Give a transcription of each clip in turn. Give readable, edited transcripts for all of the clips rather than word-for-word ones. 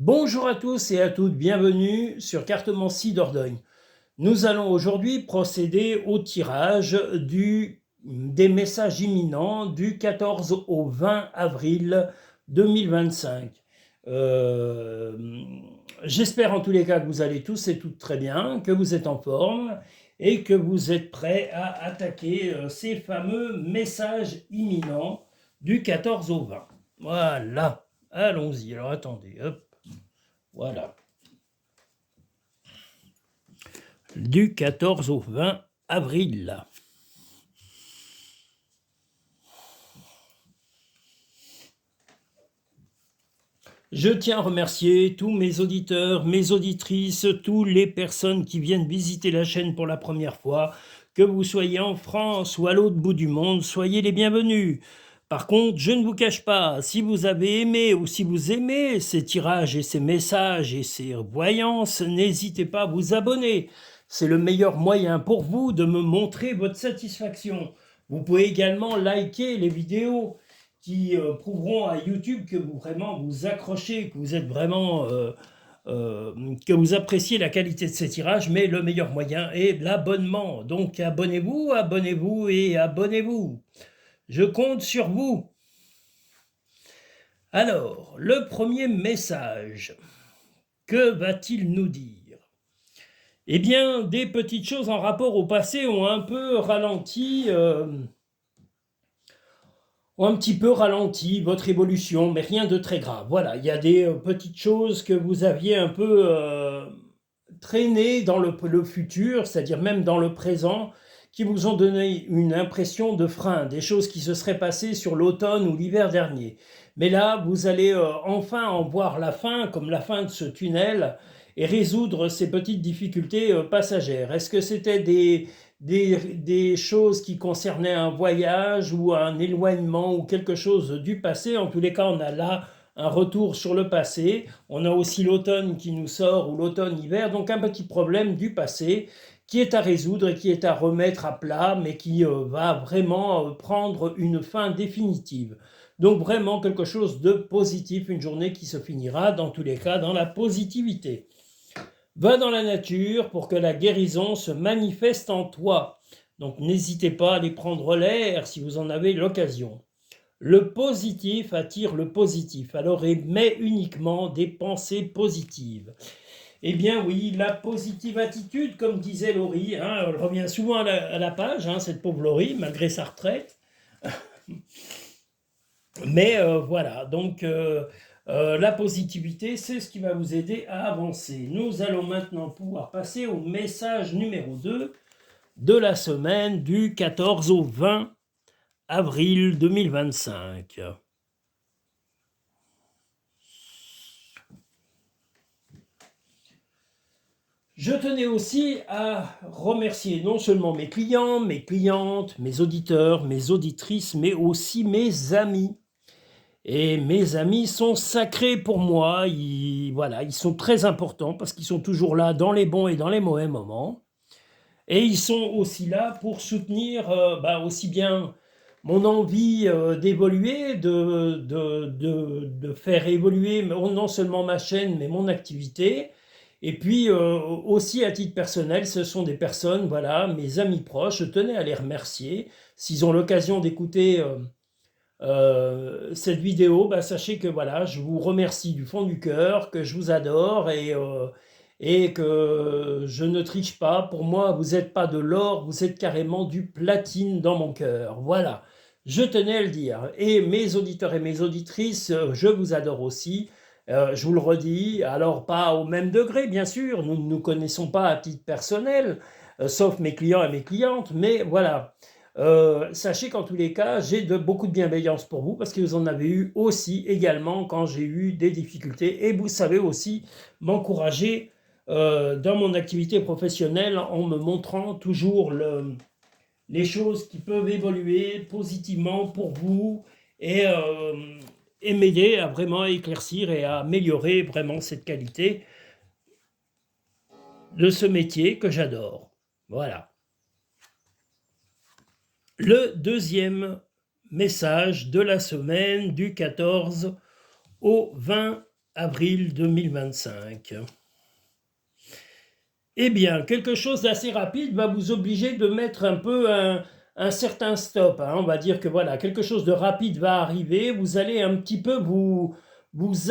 Bonjour à tous et à toutes, bienvenue sur Cartomancie Dordogne. Nous allons aujourd'hui procéder au tirage des messages imminents du 14 au 20 avril 2025. J'espère en tous les cas que vous allez tous et toutes très bien, que vous êtes en forme et que vous êtes prêts à attaquer ces fameux messages imminents du 14 au 20. Voilà, allons-y. Alors attendez, hop. Voilà. Du 14 au 20 avril. Je tiens à remercier tous mes auditeurs, mes auditrices, toutes les personnes qui viennent visiter la chaîne pour la première fois. Que vous soyez en France ou à l'autre bout du monde, soyez les bienvenus. Par contre, je ne vous cache pas, si vous avez aimé ou si vous aimez ces tirages et ces messages et ces voyances, n'hésitez pas à vous abonner. C'est le meilleur moyen pour vous de me montrer votre satisfaction. Vous pouvez également liker les vidéos qui prouveront à YouTube que vous vraiment vous accrochez, que vous êtes vraiment... que vous appréciez la qualité de ces tirages, mais le meilleur moyen est l'abonnement. Donc abonnez-vous, abonnez-vous et abonnez-vous. Je compte sur vous. Alors, le premier message, que va-t-il nous dire? Eh bien, des petites choses en rapport au passé ont un peu ralenti... ont un petit peu ralenti votre évolution, mais rien de très grave. Voilà, il y a des petites choses que vous aviez un peu traînées dans le futur, c'est-à-dire même dans le présent, qui vous ont donné une impression de frein, des choses qui se seraient passées sur l'automne ou l'hiver dernier. Mais là, vous allez enfin en voir la fin, comme la fin de ce tunnel, et résoudre ces petites difficultés passagères. Est-ce que c'était des choses qui concernaient un voyage ou un éloignement ou quelque chose du passé? En tous les cas, on a là un retour sur le passé. On a aussi l'automne qui nous sort, ou l'automne-hiver, donc un petit problème du passé qui est à résoudre et qui est à remettre à plat, mais qui va vraiment prendre une fin définitive. Donc vraiment quelque chose de positif, une journée qui se finira dans tous les cas dans la positivité. Va dans la nature pour que la guérison se manifeste en toi. Donc n'hésitez pas à aller prendre l'air si vous en avez l'occasion. Le positif attire le positif, alors émets uniquement des pensées positives. Eh bien oui, la positive attitude, comme disait Laurie, hein, elle revient souvent à la page, hein, cette pauvre Laurie, malgré sa retraite. Mais voilà, donc la positivité, c'est ce qui va vous aider à avancer. Nous allons maintenant pouvoir passer au message numéro 2 de la semaine du 14 au 20 avril 2025. Je tenais aussi à remercier non seulement mes clients, mes clientes, mes auditeurs, mes auditrices, mais aussi mes amis. Et mes amis sont sacrés pour moi, voilà, ils sont très importants parce qu'ils sont toujours là dans les bons et dans les mauvais moments. Et ils sont aussi là pour soutenir aussi bien mon envie d'évoluer, de faire évoluer non seulement ma chaîne, mais mon activité. Et puis aussi à titre personnel, ce sont des personnes, voilà, mes amis proches, je tenais à les remercier. S'ils ont l'occasion d'écouter cette vidéo, sachez que voilà, je vous remercie du fond du cœur, que je vous adore et que je ne triche pas. Pour moi, vous n'êtes pas de l'or, vous êtes carrément du platine dans mon cœur. Voilà, je tenais à le dire. Et mes auditeurs et mes auditrices, je vous adore aussi. Je vous le redis, alors pas au même degré, bien sûr, nous ne nous connaissons pas à titre personnel, sauf mes clients et mes clientes, mais voilà. Sachez qu'en tous les cas, j'ai beaucoup de bienveillance pour vous parce que vous en avez eu aussi également quand j'ai eu des difficultés. Et vous savez aussi m'encourager dans mon activité professionnelle en me montrant toujours les choses qui peuvent évoluer positivement pour vous et m'aider à vraiment éclaircir et à améliorer vraiment cette qualité de ce métier que j'adore. Voilà. Le deuxième message de la semaine du 14 au 20 avril 2025. Eh bien, quelque chose d'assez rapide va vous obliger de mettre un peu un certain stop, hein. On va dire que voilà, quelque chose de rapide va arriver, vous allez un petit peu vous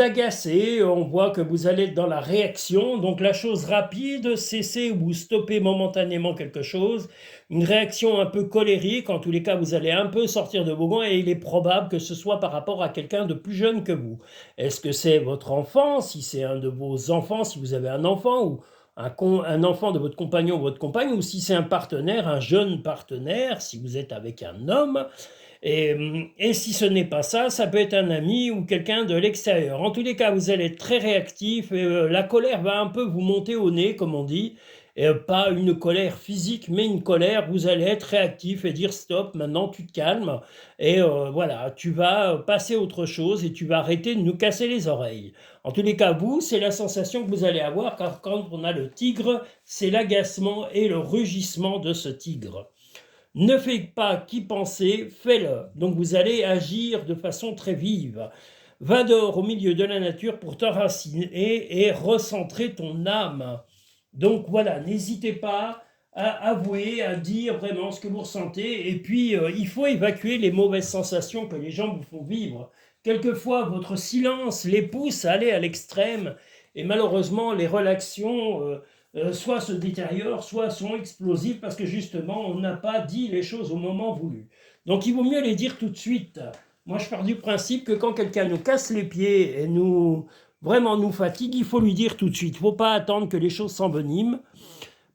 agacer, on voit que vous allez être dans la réaction, donc la chose rapide, cesser ou stopper momentanément quelque chose, une réaction un peu colérique, en tous les cas vous allez un peu sortir de vos gonds et il est probable que ce soit par rapport à quelqu'un de plus jeune que vous. Est-ce que c'est votre enfant, si c'est un de vos enfants, si vous avez un enfant, ou un enfant de votre compagnon ou votre compagne, ou si c'est un partenaire, un jeune partenaire, si vous êtes avec un homme, et si ce n'est pas ça, ça peut être un ami ou quelqu'un de l'extérieur. En tous les cas, vous allez être très réactif, et la colère va un peu vous monter au nez, comme on dit, et pas une colère physique, mais une colère, vous allez être réactif et dire stop, maintenant tu te calmes, et voilà, tu vas passer à autre chose et tu vas arrêter de nous casser les oreilles. En tous les cas, vous, c'est la sensation que vous allez avoir, car quand on a le tigre, c'est l'agacement et le rugissement de ce tigre. Ne faites pas qu'y penser, fais-le. Donc vous allez agir de façon très vive. Va dehors au milieu de la nature pour t'enraciner et recentrer ton âme. Donc voilà, n'hésitez pas à avouer, à dire vraiment ce que vous ressentez. Et puis, il faut évacuer les mauvaises sensations que les gens vous font vivre. Quelquefois, votre silence les pousse à aller à l'extrême. Et malheureusement, les relations soit se détériorent, soit sont explosives parce que justement, on n'a pas dit les choses au moment voulu. Donc, il vaut mieux les dire tout de suite. Moi, je pars du principe que quand quelqu'un nous casse les pieds et vraiment nous fatigue, il faut lui dire tout de suite. Il ne faut pas attendre que les choses s'enveniment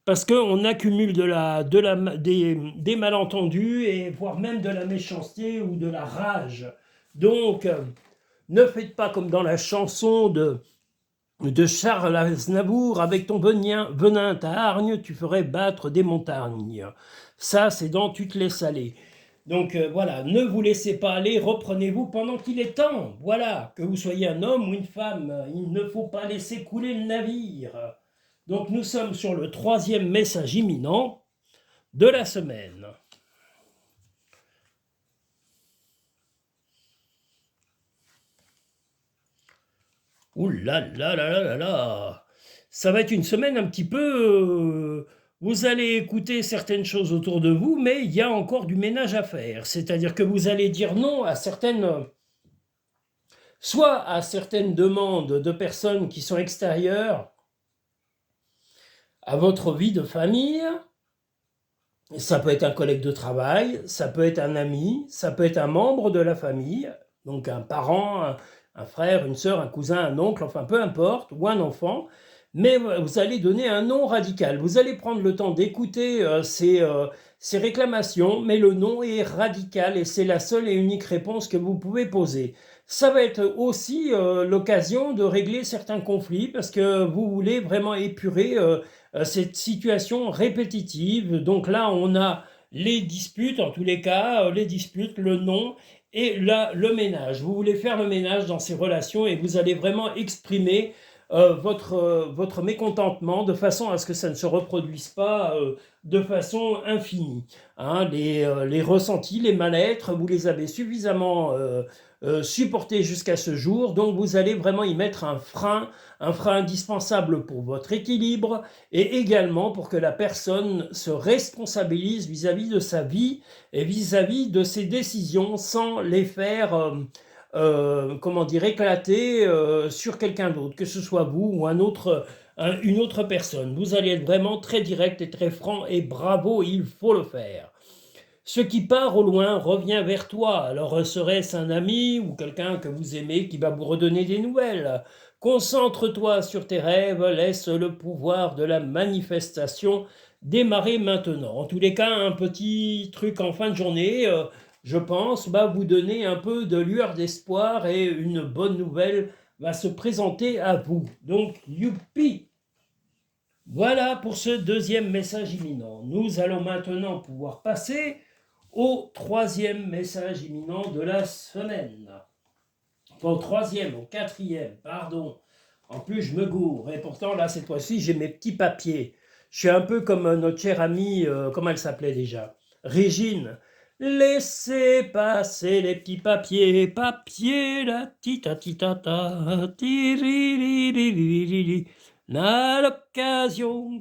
parce qu'on accumule des malentendus et voire même de la méchanceté ou de la rage. Donc, ne faites pas comme dans la chanson de Charles Aznavour, avec ton venin, ta hargne, tu ferais battre des montagnes. Ça, c'est dans Tu te laisses aller. Donc voilà, ne vous laissez pas aller, reprenez-vous pendant qu'il est temps. Voilà, que vous soyez un homme ou une femme, il ne faut pas laisser couler le navire. Donc nous sommes sur le 3e message imminent de la semaine. Ouh là là là là là là. Ça va être une semaine un petit peu... vous allez écouter certaines choses autour de vous, mais il y a encore du ménage à faire. C'est-à-dire que vous allez dire non à certaines... soit à certaines demandes de personnes qui sont extérieures à votre vie de famille. Ça peut être un collègue de travail, ça peut être un ami, ça peut être un membre de la famille, donc un parent, un frère, une sœur, un cousin, un oncle, enfin peu importe, ou un enfant, mais vous allez donner un non radical. Vous allez prendre le temps d'écouter ces réclamations, mais le non est radical et c'est la seule et unique réponse que vous pouvez poser. Ça va être aussi l'occasion de régler certains conflits parce que vous voulez vraiment épurer cette situation répétitive. Donc là, on a les disputes, en tous les cas, les disputes, le non et là, le ménage. Vous voulez faire le ménage dans ces relations et vous allez vraiment exprimer votre mécontentement de façon à ce que ça ne se reproduise pas de façon infinie. Hein, les ressentis, les mal-être, vous les avez suffisamment supportés jusqu'à ce jour, donc vous allez vraiment y mettre un frein indispensable pour votre équilibre et également pour que la personne se responsabilise vis-à-vis de sa vie et vis-à-vis de ses décisions sans les faire comment dire, éclater sur quelqu'un d'autre, que ce soit vous ou une autre personne. Vous allez être vraiment très direct et très franc et bravo, il faut le faire. Ce qui part au loin revient vers toi. Alors serait-ce un ami ou quelqu'un que vous aimez qui va vous redonner des nouvelles? Concentre-toi sur tes rêves, laisse le pouvoir de la manifestation démarrer maintenant. En tous les cas, un petit truc en fin de journée, je pense, va vous donner un peu de lueur d'espoir et une bonne nouvelle va se présenter à vous. Donc, youpi! Voilà pour ce 2e message imminent. Nous allons maintenant pouvoir passer au 3e message imminent de la semaine. Enfin, au 3e, au 4e, pardon. En plus, je me gourre. Et pourtant, là, cette fois-ci, j'ai mes petits papiers. Je suis un peu comme notre chère amie, comment elle s'appelait déjà? Régine. Laissez passer les petits papiers, papier la tita tita ta, tiriririri, à l'occasion.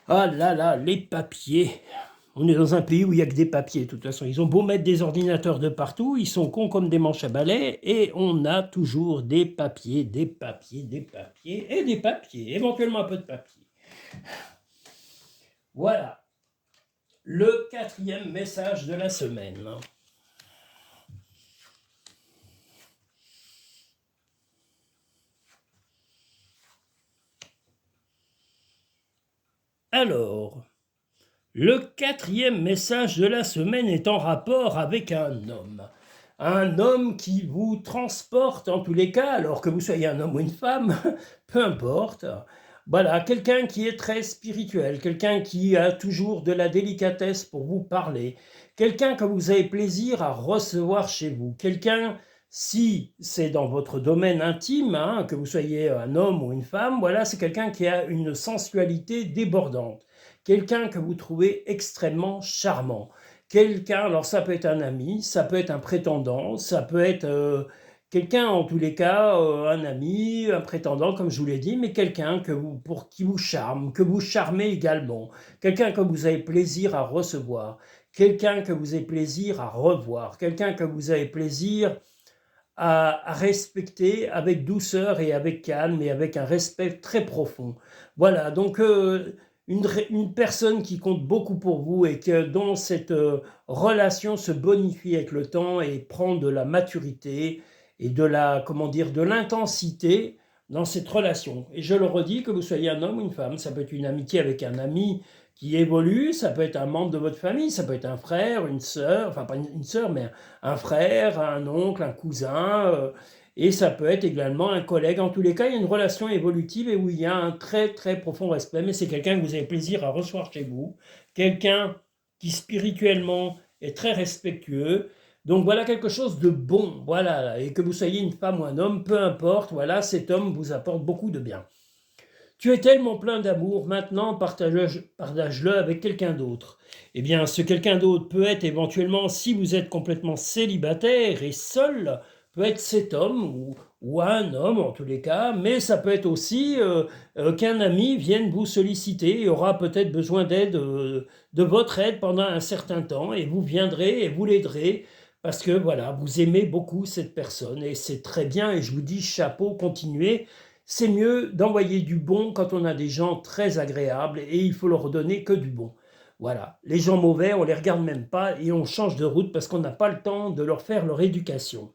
Ah là là, les papiers. On est dans un pays où il n'y a que des papiers, de toute façon. Ils ont beau mettre des ordinateurs de partout, ils sont cons comme des manches à balai, et on a toujours des papiers, des papiers, des papiers, et des papiers, éventuellement un peu de papier. Voilà, le 4e message de la semaine. Alors, le 4e message de la semaine est en rapport avec un homme. Un homme qui vous transporte en tous les cas, alors que vous soyez un homme ou une femme, peu importe. Voilà, quelqu'un qui est très spirituel, quelqu'un qui a toujours de la délicatesse pour vous parler, quelqu'un que vous avez plaisir à recevoir chez vous, quelqu'un, si c'est dans votre domaine intime, hein, que vous soyez un homme ou une femme, voilà, c'est quelqu'un qui a une sensualité débordante, quelqu'un que vous trouvez extrêmement charmant, quelqu'un, alors ça peut être un ami, ça peut être un prétendant, ça peut être quelqu'un, en tous les cas, un ami, un prétendant, comme je vous l'ai dit, mais quelqu'un pour qui vous charme, que vous charmez également, quelqu'un que vous avez plaisir à recevoir, quelqu'un que vous avez plaisir à revoir, quelqu'un que vous avez plaisir à respecter avec douceur et avec calme et avec un respect très profond. Voilà, donc une personne qui compte beaucoup pour vous et dont cette relation se bonifie avec le temps et prend de la maturité et de la, comment dire, de l'intensité dans cette relation. Et je le redis, que vous soyez un homme ou une femme, ça peut être une amitié avec un ami qui évolue, ça peut être un membre de votre famille, ça peut être un frère, une sœur, enfin pas une sœur, mais un frère, un oncle, un cousin, et ça peut être également un collègue. En tous les cas, il y a une relation évolutive et où il y a un très très profond respect, mais c'est quelqu'un que vous avez plaisir à recevoir chez vous, quelqu'un qui spirituellement est très respectueux. Donc voilà quelque chose de bon, voilà, et que vous soyez une femme ou un homme, peu importe, voilà, cet homme vous apporte beaucoup de bien. Tu es tellement plein d'amour, maintenant partage-le avec quelqu'un d'autre. Eh bien, ce quelqu'un d'autre peut être éventuellement, si vous êtes complètement célibataire et seul, peut être cet homme ou un homme en tous les cas, mais ça peut être aussi qu'un ami vienne vous solliciter, il aura peut-être besoin d'aide, de votre aide pendant un certain temps, et vous viendrez et vous l'aiderez, parce que voilà, vous aimez beaucoup cette personne, et c'est très bien, et je vous dis chapeau, continuez. C'est mieux d'envoyer du bon quand on a des gens très agréables et il faut leur donner que du bon. Voilà, les gens mauvais, on les regarde même pas et on change de route parce qu'on n'a pas le temps de leur faire leur éducation.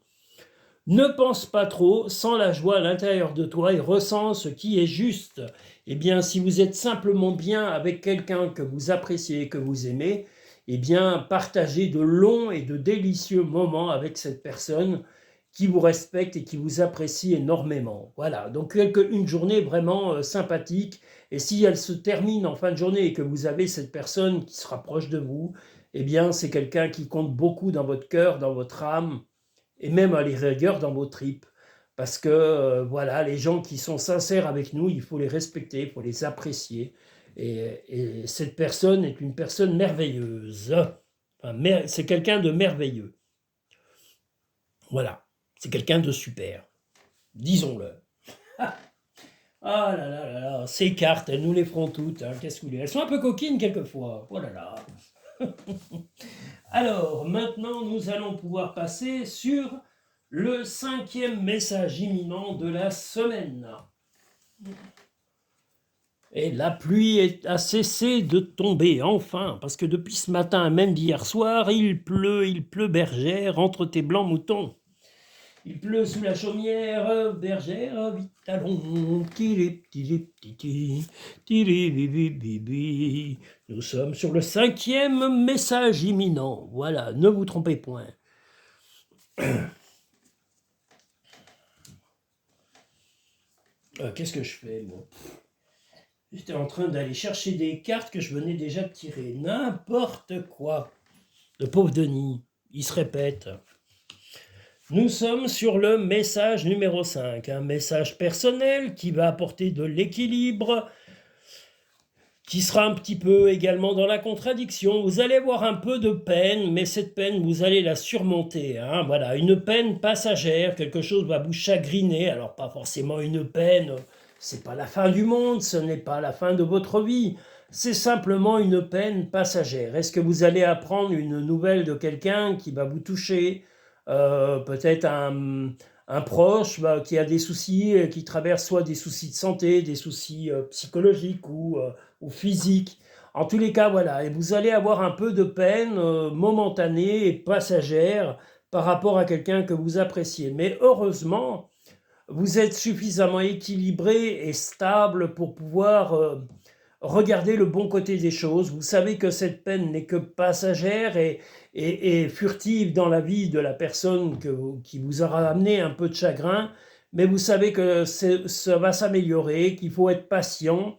Ne pense pas trop, sens la joie à l'intérieur de toi et ressens ce qui est juste. Eh bien, si vous êtes simplement bien avec quelqu'un que vous appréciez, que vous aimez, eh bien, partagez de longs et de délicieux moments avec cette personne qui vous respecte et qui vous apprécie énormément. Voilà, donc une journée vraiment sympathique. Et si elle se termine en fin de journée et que vous avez cette personne qui se rapproche de vous, eh bien, c'est quelqu'un qui compte beaucoup dans votre cœur, dans votre âme, et même à les rigueurs dans vos tripes. Parce que voilà, les gens qui sont sincères avec nous, il faut les respecter, il faut les apprécier. Et cette personne est une personne merveilleuse. Enfin, c'est quelqu'un de merveilleux. Voilà, c'est quelqu'un de super. Disons-le. Ah là là là là, ces cartes, elles nous les feront toutes. Hein. Qu'est-ce que vous voulez? Elles sont un peu coquines quelquefois. Oh là là. Alors, maintenant, nous allons pouvoir passer sur le 5e message imminent de la semaine. Et la pluie a cessé de tomber, enfin, parce que depuis ce matin, même d'hier soir, il pleut bergère entre tes blancs moutons. Il pleut sous la chaumière, bergère, vite allons, nous sommes sur le 5e message imminent. Voilà, ne vous trompez point. Qu'est-ce que je fais, moi? J'étais en train d'aller chercher des cartes que je venais déjà de tirer. N'importe quoi. Le pauvre Denis, il se répète. Nous sommes sur le message numéro 5, un message personnel qui va apporter de l'équilibre, qui sera un petit peu également dans la contradiction. Vous allez avoir un peu de peine, mais cette peine, vous allez la surmonter. Hein. Voilà, une peine passagère, quelque chose va vous chagriner. Alors pas forcément une peine, c'est pas la fin du monde, ce n'est pas la fin de votre vie. C'est simplement une peine passagère. Est-ce que vous allez apprendre une nouvelle de quelqu'un qui va vous toucher, peut-être un proche qui a des soucis, qui traverse soit des soucis de santé, des soucis psychologiques ou physiques. En tous les cas, voilà, et vous allez avoir un peu de peine momentanée et passagère par rapport à quelqu'un que vous appréciez. Mais heureusement, vous êtes suffisamment équilibré et stable pour pouvoir regardez le bon côté des choses. Vous savez que cette peine n'est que passagère et furtive dans la vie de la personne qui vous aura amené un peu de chagrin, mais vous savez que ça va s'améliorer, qu'il faut être patient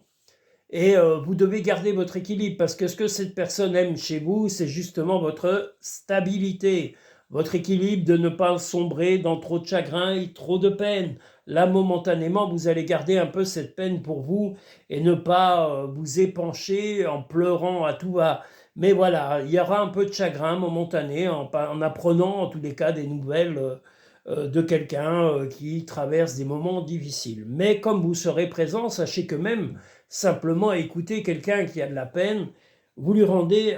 et vous devez garder votre équilibre parce que ce que cette personne aime chez vous, c'est justement votre stabilité, votre équilibre de ne pas sombrer dans trop de chagrin et trop de peine. Là, momentanément, vous allez garder un peu cette peine pour vous et ne pas vous épancher en pleurant à tout va. Mais voilà, il y aura un peu de chagrin momentané en apprenant en tous les cas des nouvelles de quelqu'un qui traverse des moments difficiles. Mais comme vous serez présent, sachez que même simplement écouter quelqu'un qui a de la peine, vous lui rendez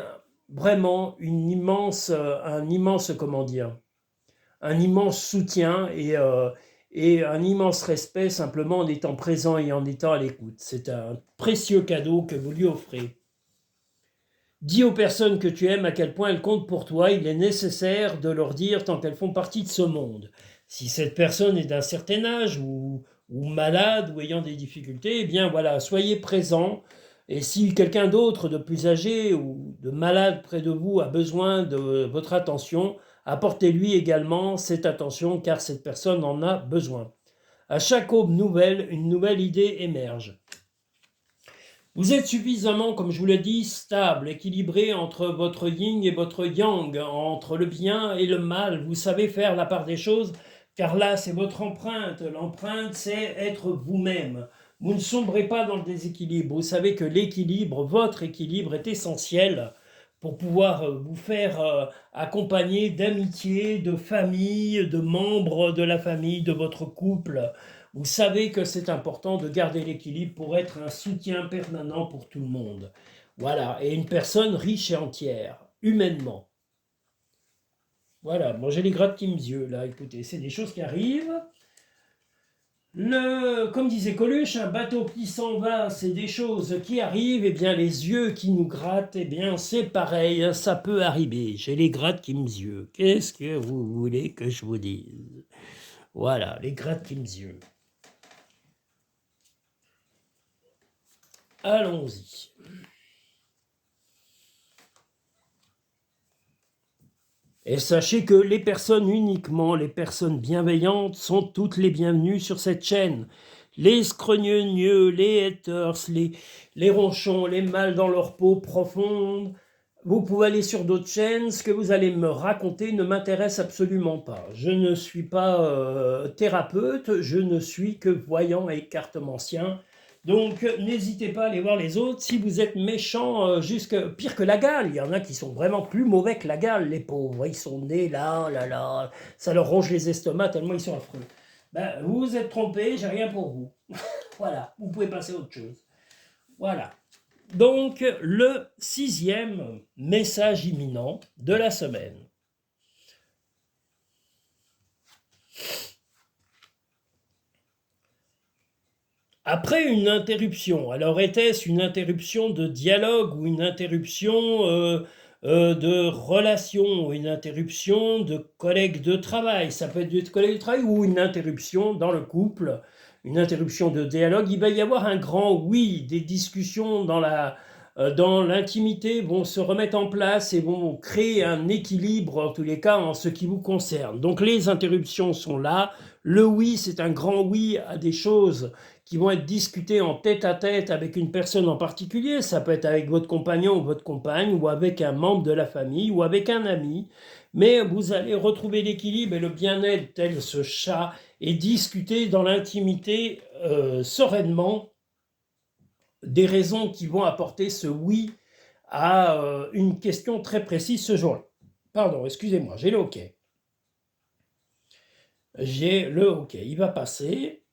vraiment un immense, comment dire, un immense soutien et un immense respect simplement en étant présent et en étant à l'écoute. C'est un précieux cadeau que vous lui offrez. Dis aux personnes que tu aimes à quel point elles comptent pour toi, il est nécessaire de leur dire tant qu'elles font partie de ce monde. Si cette personne est d'un certain âge ou malade ou ayant des difficultés, eh bien voilà, soyez présents. Et si quelqu'un d'autre de plus âgé ou de malade près de vous a besoin de votre attention, apportez-lui également cette attention car cette personne en a besoin. À chaque aube nouvelle, une nouvelle idée émerge. Vous êtes suffisamment, comme je vous l'ai dit, stable, équilibré entre votre yin et votre yang, entre le bien et le mal. Vous savez faire la part des choses, car là, c'est votre empreinte. L'empreinte, c'est être vous-même. Vous ne sombrez pas dans le déséquilibre. Vous savez que l'équilibre, votre équilibre, est essentiel pour pouvoir vous faire accompagner d'amitié, de famille, de membres de la famille, de votre couple. Vous savez que c'est important de garder l'équilibre pour être un soutien permanent pour tout le monde. Voilà, et une personne riche et entière, humainement. Voilà, moi j'ai les gratte-ciels yeux, là, écoutez, c'est des choses qui arrivent. Comme disait Coluche, un bateau qui s'en va, c'est des choses qui arrivent, et bien les yeux qui nous grattent, et bien c'est pareil, ça peut arriver. J'ai les gratte-ciels yeux. Qu'est-ce que vous voulez que je vous dise? Voilà, les gratte-ciels yeux. Allons-y. Et sachez que les personnes uniquement, les personnes bienveillantes sont toutes les bienvenues sur cette chaîne. Les scrogneux, les haters, les ronchons, les mâles dans leur peau profonde, vous pouvez aller sur d'autres chaînes, ce que vous allez me raconter ne m'intéresse absolument pas. Je ne suis pas thérapeute, je ne suis que voyant et cartomancien. Donc n'hésitez pas à aller voir les autres. Si vous êtes méchant, pire que la gale, il y en a qui sont vraiment plus mauvais que la gale, les pauvres. Ils sont nés là, ça leur ronge les estomacs tellement ils sont affreux. Ben, vous vous êtes trompé, j'ai rien pour vous. Voilà, vous pouvez passer à autre chose. Voilà. Donc le 6e message imminent de la semaine. Après une interruption, alors était-ce une interruption de dialogue ou une interruption de relation, ou une interruption de collègue de travail? Ça peut être de collègue de travail ou une interruption dans le couple, une interruption de dialogue. Il va y avoir un grand oui, des discussions dans l'intimité vont se remettre en place et vont créer un équilibre, en tous les cas, en ce qui vous concerne. Donc les interruptions sont là. Le oui, c'est un grand oui à des choses qui vont être discutées en tête-à-tête avec une personne en particulier. Ça peut être avec votre compagnon ou votre compagne, ou avec un membre de la famille, ou avec un ami. Mais vous allez retrouver l'équilibre et le bien-être tel ce chat et discuter dans l'intimité sereinement des raisons qui vont apporter ce oui à une question très précise ce jour-là. Pardon, excusez-moi, j'ai le hoquet. J'ai le hoquet, il va passer.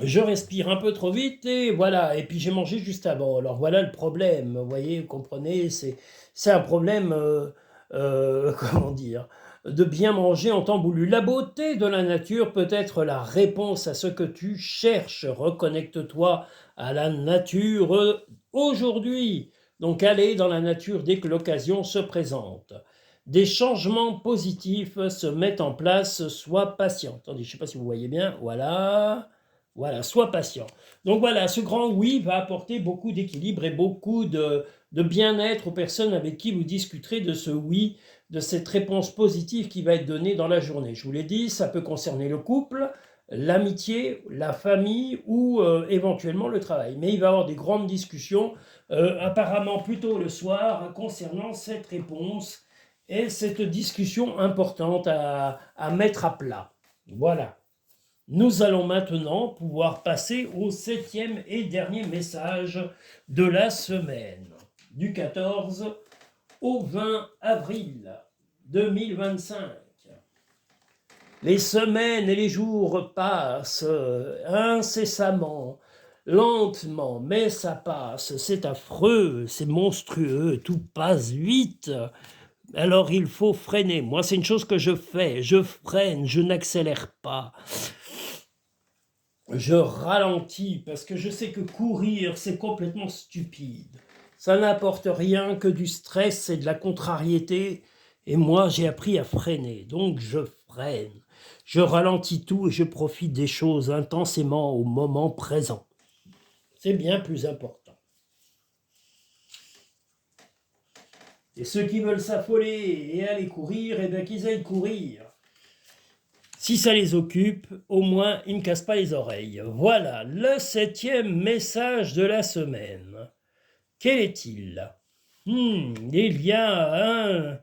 Je respire un peu trop vite et voilà. Et puis j'ai mangé juste avant. Alors voilà le problème. Vous voyez, vous comprenez, c'est un problème, comment dire, de bien manger en temps voulu. La beauté de la nature peut être la réponse à ce que tu cherches. Reconnecte-toi à la nature aujourd'hui. Donc allez dans la nature dès que l'occasion se présente. Des changements positifs se mettent en place. Sois patient. Attendez, je ne sais pas si vous voyez bien. Voilà. Voilà, sois patient. Donc voilà, ce grand oui va apporter beaucoup d'équilibre et beaucoup de bien-être aux personnes avec qui vous discuterez de ce oui, de cette réponse positive qui va être donnée dans la journée. Je vous l'ai dit, ça peut concerner le couple, l'amitié, la famille ou éventuellement le travail. Mais il va y avoir des grandes discussions, apparemment plutôt le soir, concernant cette réponse et cette discussion importante à mettre à plat. Voilà. Nous allons maintenant pouvoir passer au 7e et dernier message de la semaine, du 14 au 20 avril 2025. Les semaines et les jours passent incessamment, lentement, mais ça passe, c'est affreux, c'est monstrueux, tout passe vite. Alors il faut freiner. Moi, c'est une chose que je fais, je freine, je n'accélère pas. Je ralentis parce que je sais que courir, c'est complètement stupide. Ça n'apporte rien que du stress et de la contrariété. Et moi, j'ai appris à freiner. Donc, je freine. Je ralentis tout et je profite des choses intensément au moment présent. C'est bien plus important. Et ceux qui veulent s'affoler et aller courir, eh bien qu'ils aillent courir. Si ça les occupe, au moins ils ne cassent pas les oreilles. Voilà le 7e message de la semaine. Quel est-il? Il y a un...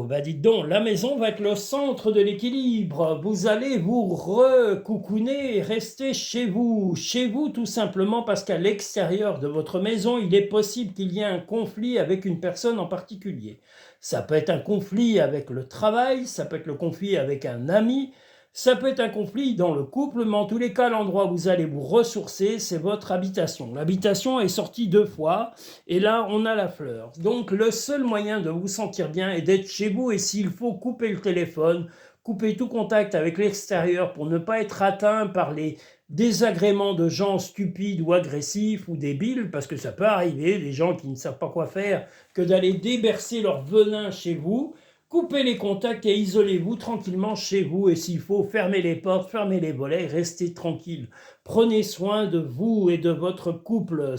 bah dites donc, la maison va être le centre de l'équilibre. Vous allez vous recoucouner et rester chez vous. Chez vous tout simplement parce qu'à l'extérieur de votre maison, il est possible qu'il y ait un conflit avec une personne en particulier. Ça peut être un conflit avec le travail, ça peut être le conflit avec un ami, ça peut être un conflit dans le couple, mais en tous les cas, l'endroit où vous allez vous ressourcer, c'est votre habitation. L'habitation est sortie 2 fois, et là, on a la fleur. Donc, le seul moyen de vous sentir bien est d'être chez vous, et s'il faut couper le téléphone, couper tout contact avec l'extérieur pour ne pas être atteint par les désagréments de gens stupides ou agressifs ou débiles, parce que ça peut arriver, des gens qui ne savent pas quoi faire, que d'aller débercer leur venin chez vous. Coupez les contacts et isolez-vous tranquillement chez vous. Et s'il faut, fermez les portes, fermez les volets, restez tranquille. Prenez soin de vous et de votre couple.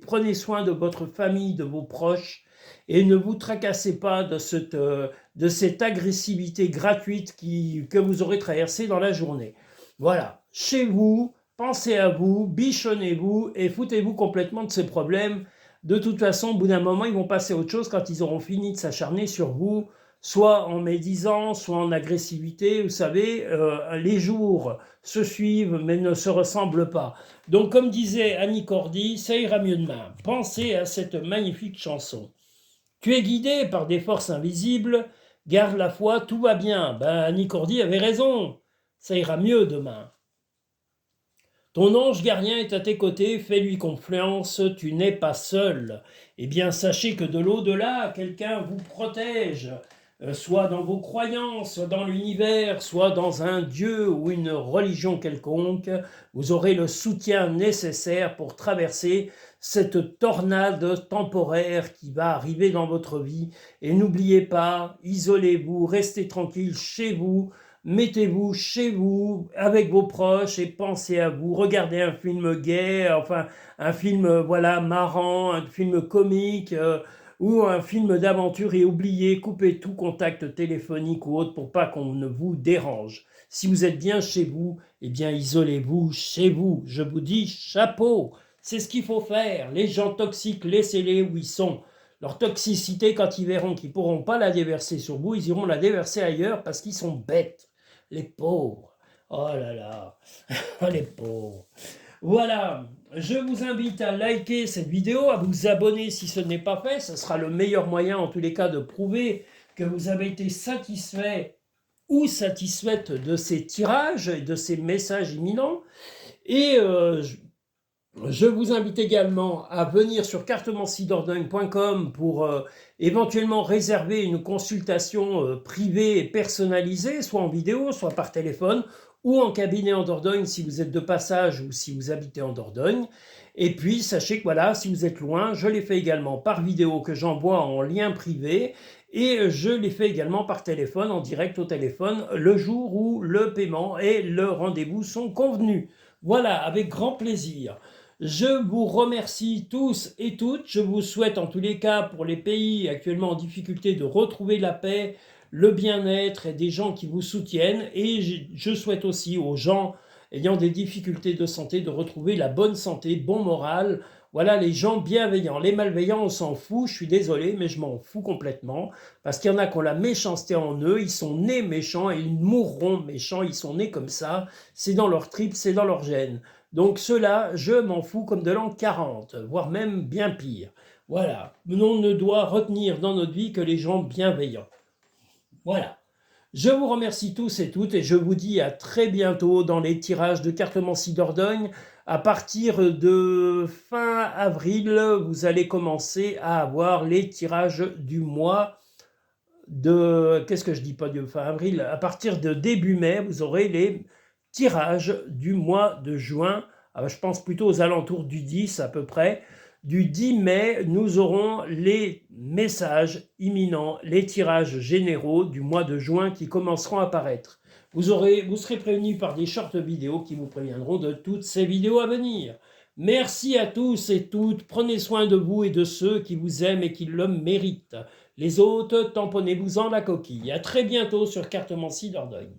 Prenez soin de votre famille, de vos proches. Et ne vous tracassez pas de cette agressivité gratuite que vous aurez traversée dans la journée. Voilà, chez vous, pensez à vous, bichonnez-vous et foutez-vous complètement de ces problèmes. De toute façon, au bout d'un moment, ils vont passer à autre chose quand ils auront fini de s'acharner sur vous, soit en médisant, soit en agressivité. Vous savez, les jours se suivent mais ne se ressemblent pas. Donc, comme disait Annie Cordy, ça ira mieux demain. Pensez à cette magnifique chanson. Tu es guidé par des forces invisibles, garde la foi, tout va bien. Annie Cordy avait raison, ça ira mieux demain. Ton ange gardien est à tes côtés, fais-lui confiance, tu n'es pas seul. Eh bien, sachez que de l'au-delà, quelqu'un vous protège, soit dans vos croyances, soit dans l'univers, soit dans un dieu ou une religion quelconque. Vous aurez le soutien nécessaire pour traverser cette tornade temporaire qui va arriver dans votre vie. Et n'oubliez pas, isolez-vous, restez tranquille chez vous, mettez-vous chez vous avec vos proches et pensez à vous. Regardez un film gai, enfin un film voilà marrant, un film comique ou un film d'aventure et oubliez, coupez tout contact téléphonique ou autre pour pas qu'on ne vous dérange. Si vous êtes bien chez vous, eh bien isolez-vous chez vous. Je vous dis chapeau, c'est ce qu'il faut faire. Les gens toxiques, laissez-les où ils sont. Leur toxicité, quand ils verront qu'ils ne pourront pas la déverser sur vous, ils iront la déverser ailleurs parce qu'ils sont bêtes. Les pauvres. Oh là là, les pauvres. Voilà, Je vous invite à liker cette vidéo, à vous abonner si ce n'est pas fait. Ce sera le meilleur moyen en tous les cas de prouver que vous avez été satisfait ou satisfaite de ces tirages et de ces messages imminents. Et je vous invite également à venir sur cartemencidordogne.com pour éventuellement réserver une consultation privée et personnalisée, soit en vidéo, soit par téléphone, ou en cabinet en Dordogne si vous êtes de passage ou si vous habitez en Dordogne. Et puis, sachez que voilà, si vous êtes loin, je les fais également par vidéo que j'envoie en lien privé et je les fais également par téléphone, en direct au téléphone, le jour où le paiement et le rendez-vous sont convenus. Voilà, avec grand plaisir. Je vous remercie tous et toutes. Je vous souhaite en tous les cas pour les pays actuellement en difficulté de retrouver la paix, le bien-être et des gens qui vous soutiennent. Et je souhaite aussi aux gens ayant des difficultés de santé de retrouver la bonne santé, bon moral. Voilà les gens bienveillants. Les malveillants, on s'en fout, je suis désolé, mais je m'en fous complètement. Parce qu'il y en a qui ont la méchanceté en eux, ils sont nés méchants et ils mourront méchants, ils sont nés comme ça. C'est dans leur tripes, c'est dans leur gène. Donc cela, je m'en fous comme de l'an 40, voire même bien pire. Voilà, on ne doit retenir dans notre vie que les gens bienveillants. Voilà. Je vous remercie tous et toutes et je vous dis à très bientôt dans les tirages de Cartemencie Dordogne. À partir de fin avril, vous allez commencer à avoir les tirages du mois de... Qu'est-ce que je dis pas de fin avril? À partir de début mai, vous aurez les tirages du mois de juin. Je pense plutôt aux alentours du 10 à peu près. Du 10 mai, nous aurons les messages imminents, les tirages généraux du mois de juin qui commenceront à apparaître. Vous serez prévenus par des shorts vidéos qui vous préviendront de toutes ces vidéos à venir. Merci à tous et toutes. Prenez soin de vous et de ceux qui vous aiment et qui le méritent. Les autres, tamponnez-vous-en la coquille. À très bientôt sur Cartemencie Dordogne.